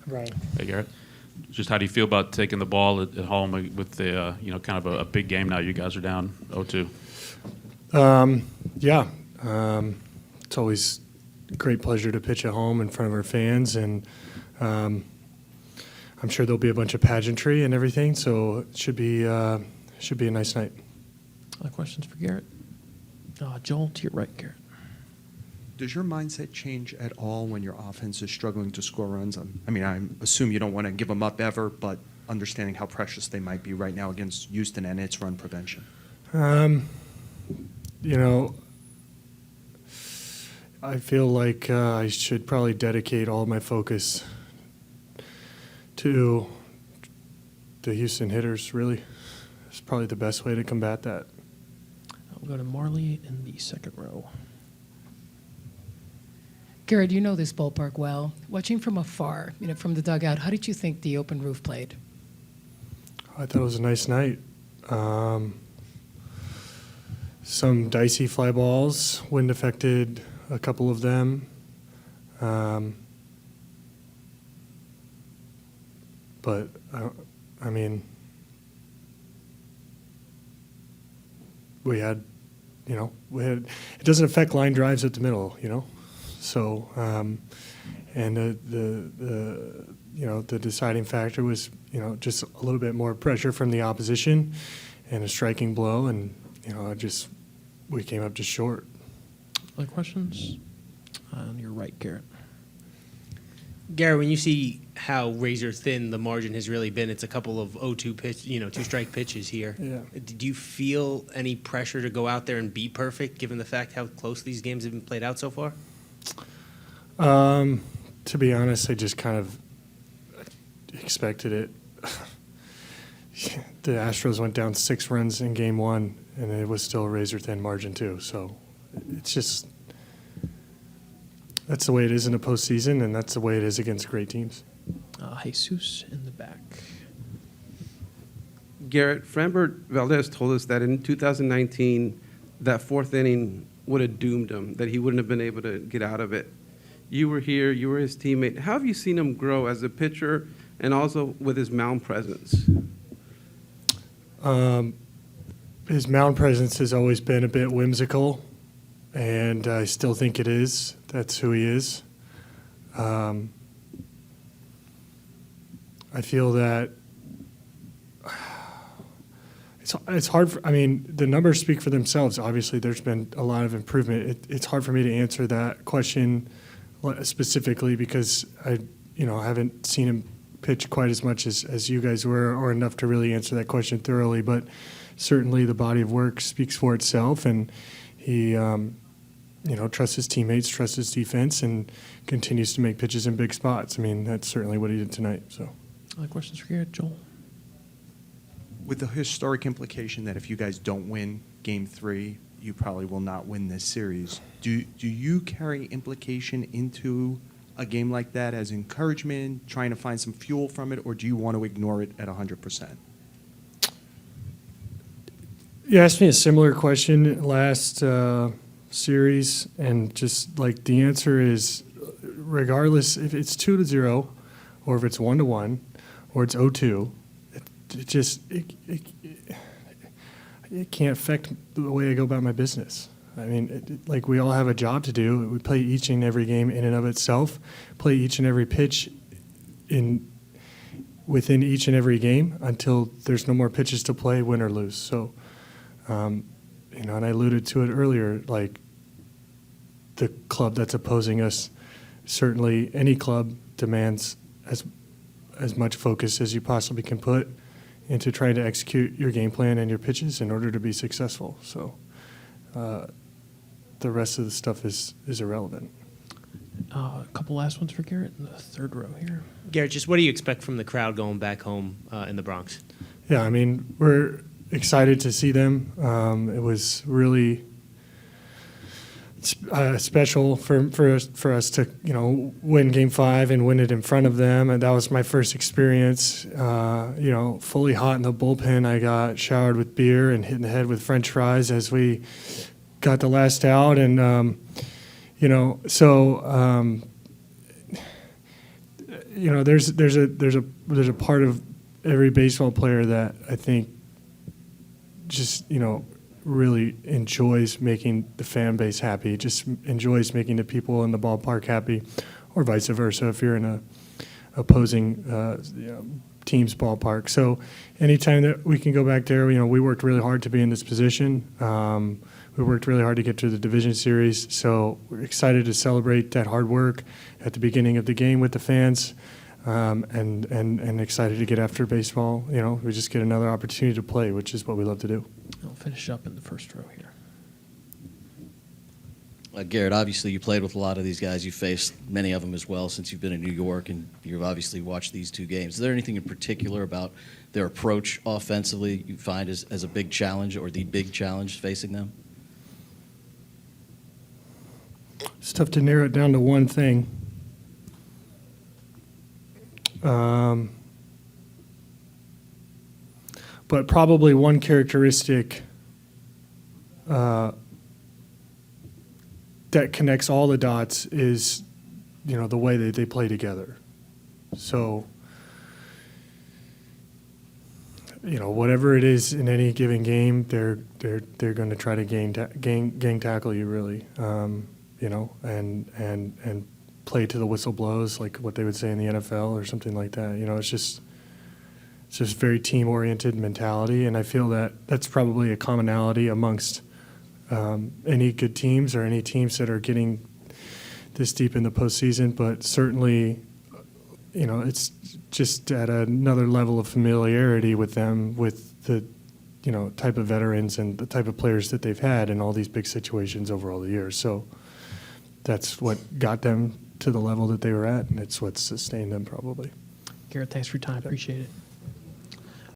Right. Hey, Gerrit. Just how do you feel about taking the ball at home with the, kind of a big game now? You guys are down 0-2. Yeah. It's always a great pleasure to pitch at home in front of our fans, and I'm sure there'll be a bunch of pageantry and everything, so it should be a nice night. Other questions for Gerrit? Joel, to your right, Gerrit. Does your mindset change at all when your offense is struggling to score runs? I assume you don't want to give them up ever, but understanding how precious they might be right now against Houston and its run prevention. I feel like I should probably dedicate all my focus to the Houston hitters, really. It's probably the best way to combat that. We'll go to Marley in the second row. Gerrit, you know this ballpark well. Watching from afar, from the dugout, how did you think the open roof played? I thought it was a nice night. Some dicey fly balls, wind affected a couple of them. But, we had, it doesn't affect line drives at the middle, So, and the deciding factor was, just a little bit more pressure from the opposition and a striking blow, and, we came up just short. Other questions? On your right, Gerrit. Gerrit, when you see how razor thin the margin has really been, it's a couple of 0-2 pitch, 2-strike pitches here. Yeah. Did you feel any pressure to go out there and be perfect, given the fact how close these games have been played out so far? To be honest, I just kind of expected it. The Astros went down 6 runs in game 1, and it was still a razor-thin margin, too. So it's just that's the way it is in the postseason, and that's the way it is against great teams. Jesus in the back. Gerrit, Framber Valdez told us that in 2019, that 4th inning would have doomed him, that he wouldn't have been able to get out of it. You were here, you were his teammate. How have you seen him grow as a pitcher and also with his mound presence? His mound presence has always been a bit whimsical, and I still think it is. That's who he is. I feel that it's hard. The numbers speak for themselves. Obviously, there's been a lot of improvement. It's hard for me to answer that question specifically because I haven't seen him pitch quite as much as you guys were, or enough to really answer that question thoroughly. But certainly, the body of work speaks for itself, and he, trusts his teammates, trusts his defense, and continues to make pitches in big spots. That's certainly what he did tonight. So, Other questions for Gerrit? Joel? With the historic implication that if you guys don't win Game 3, you probably will not win this series, do you carry implication into a game like that as encouragement, trying to find some fuel from it, or do you want to ignore it at 100%? You asked me a similar question last series, and just like the answer is, regardless if it's 2-0, or if it's 1-1, or it's 0-2, it can't affect the way I go about my business. We all have a job to do. We play each and every game in and of itself, play each and every pitch within each and every game until there's no more pitches to play, win or lose. So, and I alluded to it earlier, like the club that's opposing us, certainly any club demands as much focus as you possibly can put into trying to execute your game plan and your pitches in order to be successful. So the rest of the stuff is irrelevant. A couple last ones for Gerrit in the third row here. Gerrit, just what do you expect from the crowd going back home in the Bronx? Yeah, we're excited to see them. It was really special for us to win Game 5 and win it in front of them, and that was my first experience. Fully hot in the bullpen. I got showered with beer and hit in the head with French fries as we got the last out, and you know, there's a part of every baseball player that I think just, you know, really enjoys making the fan base happy, just enjoys making the people in the ballpark happy, or vice versa if you're in a opposing team's ballpark. So anytime that we can go back there, you know, we worked really hard to be in this position. We worked really hard to get to the division series. So we're excited to celebrate that hard work at the beginning of the game with the fans, and excited to get after baseball. You know, we just get another opportunity to play, which is what we love to do. I'll finish up in the first row here. Gerrit, obviously you played with a lot of these guys. You faced many of them as well since you've been in New York, and you've obviously watched these two games. Is there anything in particular about their approach offensively you find as a big challenge, or the big challenge facing them? It's tough to narrow it down to one thing. But probably one characteristic that connects all the dots is, you know, the way that they play together. So, you know, whatever it is in any given game, they're going to try to gang tackle you, really. You know, and play to the whistle blows, like what they would say in the NFL or something like that. You know, it's just very team-oriented mentality, and I feel that that's probably a commonality amongst any good teams or any teams that are getting this deep in the postseason. But certainly, you know, it's just at another level of familiarity with them, with the, you know, type of veterans and the type of players that they've had in all these big situations over all the years. So that's what got them to the level that they were at, and it's what sustained them probably. Gerrit, thanks for your time. Appreciate it.